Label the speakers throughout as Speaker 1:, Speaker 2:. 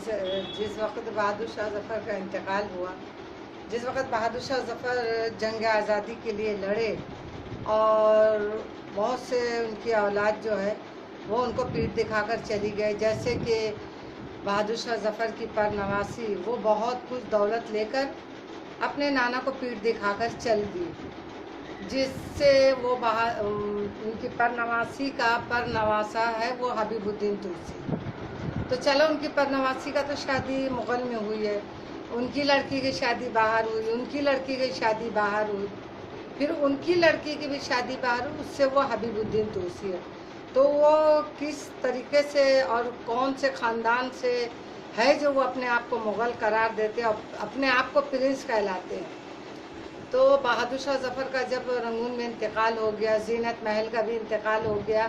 Speaker 1: जिस वक्त बहादुर शाह जफ़र का इंतकाल हुआ, जिस वक्त बहादुर शाह जफ़र जंग आज़ादी के लिए लड़े और बहुत से उनकी औलाद जो है वो उनको पीठ दिखाकर चली गई, जैसे कि बहादुर शाह जफ़र की परनवासी, वो बहुत कुछ दौलत लेकर अपने नाना को पीठ दिखाकर चल दी, जिससे वो उनकी परनवासी का परनवासा है वो हबीबुद्दीन तुलसी। तो चलो, उनकी परनवासी का तो शादी मुग़ल में हुई है, उनकी लड़की की शादी बाहर हुई, उनकी लड़की की शादी बाहर हुई, फिर उनकी लड़की की भी शादी बाहर हुई, उससे वो हबीबुद्दीन तुलसी है। तो वो किस तरीके से और कौन से ख़ानदान से है जो वो अपने आप को मुग़ल करार देते हैं और अपने आप को प्रिंस कहलाते हैं। तो बहादुर शाह जफ़र का जब रंगून में इंतकाल हो गया, ज़ीनत महल का भी इंतकाल हो गया,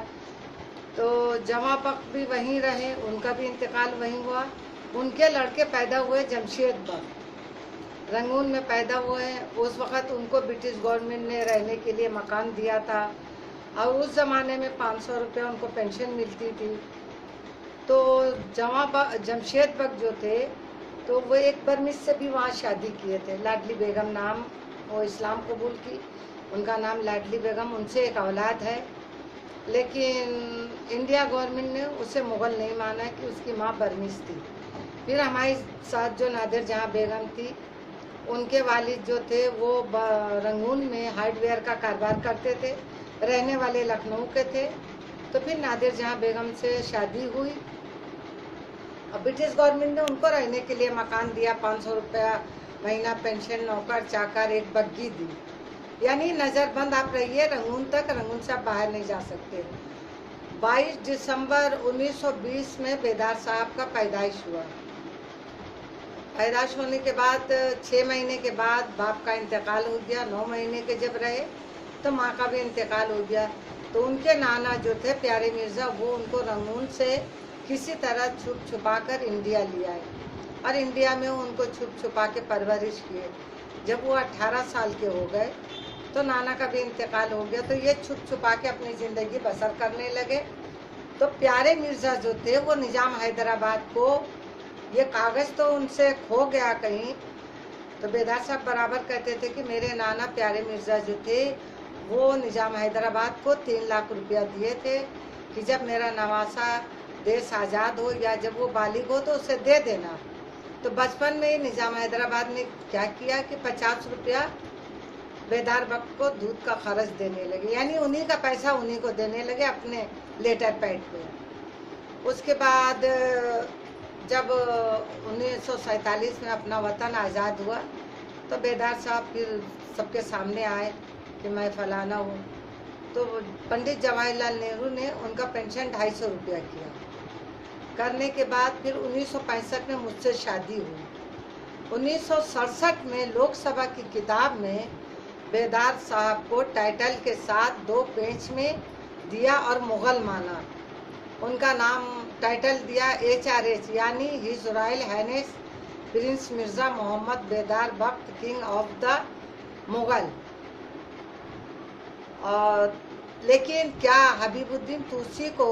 Speaker 1: तो जमां बख्त भी वहीं रहे, उनका भी इंतकाल वहीं हुआ। उनके लड़के पैदा हुए जमशेद बख्त, रंगून में पैदा हुए। उस वक़्त उनको ब्रिटिश गवर्नमेंट ने रहने के लिए मकान दिया था और उस ज़माने में 500 रुपये उनको पेंशन मिलती थी। तो जमशेद बख्त जो थे, तो वो एक बर्मिस से भी वहाँ शादी किए थे, लाडली बेगम नाम, वो इस्लाम कबूल की, उनका नाम लाडली बेगम, उनसे एक औलाद है। लेकिन इंडिया गवर्नमेंट ने उसे मुग़ल नहीं माना कि उसकी माँ बर्मिस थी। फिर हमारे साथ जो नादिर जहाँ बेगम थी, उनके वालिद जो थे वो रंगून में हार्डवेयर का कारोबार करते थे, रहने वाले लखनऊ के थे। तो फिर नादिर जहाँ बेगम से शादी हुई और ब्रिटिश गवर्नमेंट ने उनको रहने के लिए मकान दिया, 500 रुपया महीना पेंशन, नौकर चाकर, एक बग्गी दी। यानी नज़रबंद आप रहिए रंगून तक, रंगून से आप बाहर नहीं जा सकते। 22 दिसंबर 1920 में बेदार साहब का पैदाइश हुआ। पैदाइश होने के बाद 6 महीने के बाद बाप का इंतकाल हो गया। 9 महीने के जब रहे तो माँ का भी इंतकाल हो गया। तो उनके नाना जो थे प्यारे मिर्ज़ा, वो उनको रंगून से किसी तरह छुप छुपा कर इंडिया ले आए और इंडिया में उनको छुप छुपा के परवरिश किए। जब वो 18 साल के हो गए तो नाना का भी इंतकाल हो गया। तो ये छुप छुपा के अपनी ज़िंदगी बसर करने लगे। तो प्यारे मिर्ज़ा जो थे वो निज़ाम हैदराबाद को, ये कागज़ तो उनसे खो गया कहीं। तो बेदार साहब बराबर कहते थे कि मेरे नाना प्यारे मिर्ज़ा जो थे वो निज़ाम हैदराबाद को 3 लाख रुपया दिए थे कि जब मेरा नवासा देश आज़ाद हो या जब वो बालिग हो तो उसे दे देना। तो बचपन में ही निज़ाम हैदराबाद ने क्या किया कि 50 रुपया बेदार बख्त को दूध का खर्च देने लगे, यानी उन्हीं का पैसा उन्हीं को देने लगे अपने लेटर पैड पे। उसके बाद जब 1947 में अपना वतन आज़ाद हुआ तो बेदार साहब फिर सबके सामने आए कि मैं फलाना हूँ। तो पंडित जवाहरलाल नेहरू ने उनका पेंशन 250 रुपया किया। करने के बाद फिर 1965 में मुझसे शादी हुई। 1967 में लोकसभा की किताब में बेदार साहब को टाइटल के साथ 2 पेज में दिया और मुग़ल माना। उनका नाम टाइटल दिया HRH, यानी his royal highness prince Mirza Mohammad Bedar Bakht, king of the Mughal. और लेकिन क्या हबीबुद्दीन तुलसी को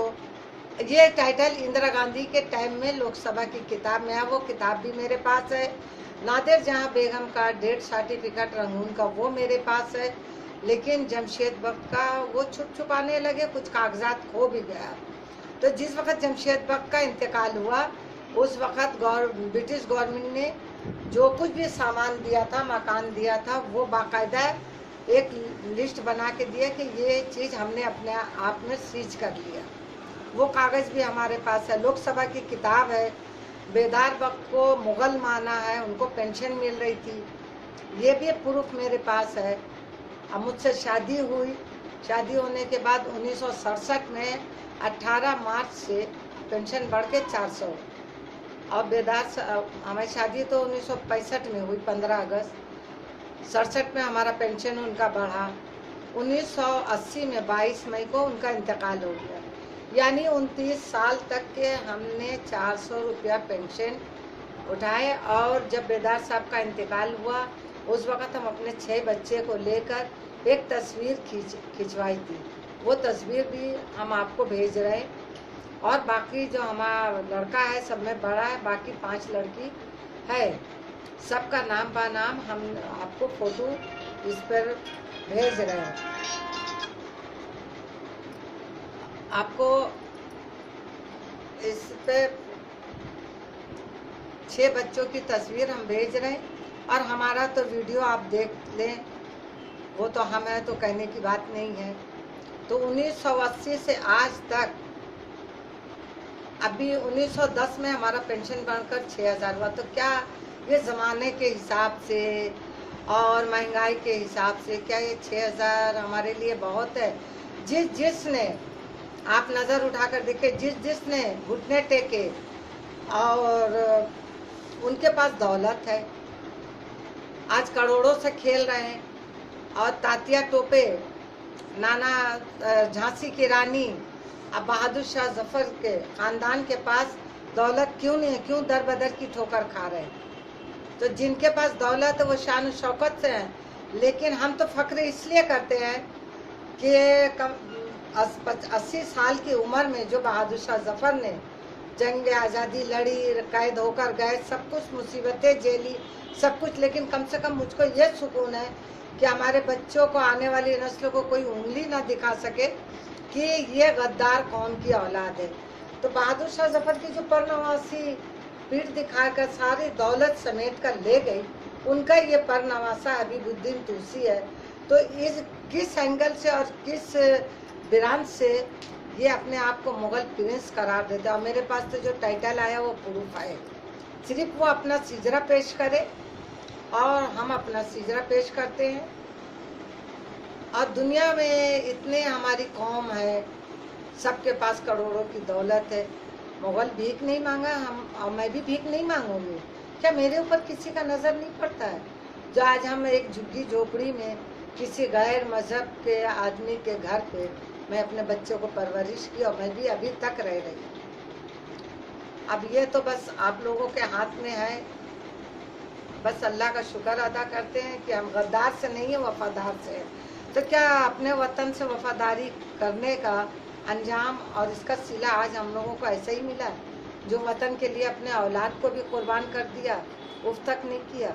Speaker 1: ये टाइटल इंदिरा गांधी के टाइम में लोकसभा की किताब में है, वो किताब भी मेरे पास है। नादिर जहाँ बेगम का डेथ सर्टिफिकेट रंगून का वो मेरे पास है। लेकिन जमशेद बख्त का वो छुप छुपाने लगे, कुछ कागजात खो भी गया। तो जिस वक्त जमशेद बख्त का इंतकाल हुआ उस वक्त ब्रिटिश गवर्नमेंट ने जो कुछ भी सामान दिया था, मकान दिया था, वो बाकायदा एक लिस्ट बना के दिया कि ये चीज़ हमने अपने आप में सीज कर लिया। वो कागज़ भी हमारे पास है, लोकसभा की किताब है। बेदार बख्त को मुग़ल माना है, उनको पेंशन मिल रही थी, ये भी प्रूफ मेरे पास है। अब मुझसे शादी हुई, शादी होने के बाद 1967 में 18 मार्च से पेंशन बढ़ के 400। और हमारी शादी तो 1965 में हुई, 15 अगस्त। 67 में हमारा पेंशन उनका बढ़ा। 1980 में 22 मई को उनका इंतकाल हो गया। यानी 29 साल तक के हमने 400 रुपया पेंशन उठाए। और जब बेदार साहब का इंतकाल हुआ उस वक़्त हम अपने 6 बच्चे को लेकर एक तस्वीर खिंचवाई थी। वो तस्वीर भी हम आपको भेज रहे हैं। और बाकी जो हमारा लड़का है सब में बड़ा है, बाकी 5 लड़की है। सबका नाम बा नाम हम आपको फोटो इस पर भेज रहे हैं। आपको इस पे 6 बच्चों की तस्वीर हम भेज रहे हैं, और हमारा तो वीडियो आप देख लें, वो तो हमें तो कहने की बात नहीं है। तो 1980 से आज तक, अभी 1910 में हमारा पेंशन बढ़कर 6000 हुआ, तो क्या ये ज़माने के हिसाब से और महंगाई के हिसाब से क्या ये 6000 हमारे लिए बहुत है? जिसने आप नज़र उठाकर देखे, जिसने घुटने टेके और उनके पास दौलत है, आज करोड़ों से खेल रहे हैं, और तातिया टोपे, नाना झांसी की रानी, अब बहादुर शाह जफर के खानदान के पास दौलत क्यों नहीं है? क्यों दर बदर की ठोकर खा रहे हैं? तो जिनके पास दौलत है वो शान शौकत से हैं, लेकिन हम तो फख्र इसलिए करते हैं कि 80 साल की उम्र में जो बहादुर शाह जफर ने जंग आज़ादी लड़ी, कैद होकर गए, सब कुछ मुसीबतें झेली, सब कुछ, लेकिन कम से कम मुझको ये सुकून है कि हमारे बच्चों को, आने वाली नस्लों को कोई उंगली ना दिखा सके कि ये गद्दार कौम की औलाद है। तो बहादुर शाह जफर की जो परनवासी पीठ दिखाकर सारी दौलत समेट कर ले गई, उनका ये परनवासा हबीबुद्दीन तुसी है। तो इस किस एंगल से और किस ब्रांच से ये अपने आप को मुगल प्रिंस करार देते हैं? और मेरे पास तो जो टाइटल आया वो प्रूफ है। सिर्फ वो अपना सिजरा पेश करे और हम अपना सिजरा पेश करते हैं। और दुनिया में इतने हमारी कौम है, सबके पास करोड़ों की दौलत है। मुगल भीख नहीं मांगा, हम और मैं भी भीख नहीं मांगूंगी। क्या मेरे ऊपर किसी का नज़र नहीं पड़ता है? जो आज हम एक झुग्गी झोपड़ी में किसी गैर मजहब के आदमी के घर पे मैं अपने बच्चों को परवरिश की, और मैं भी अभी तक रह रही। अब ये तो बस आप लोगों के हाथ में है। बस अल्लाह का शुक्र अदा करते हैं कि हम गद्दार से नहीं है, वफादार से है। तो क्या अपने वतन से वफादारी करने का अंजाम और इसका सिला आज हम लोगों को ऐसा ही मिला है? जो वतन के लिए अपने औलाद को भी कुर्बान कर दिया, उफ तक नहीं किया।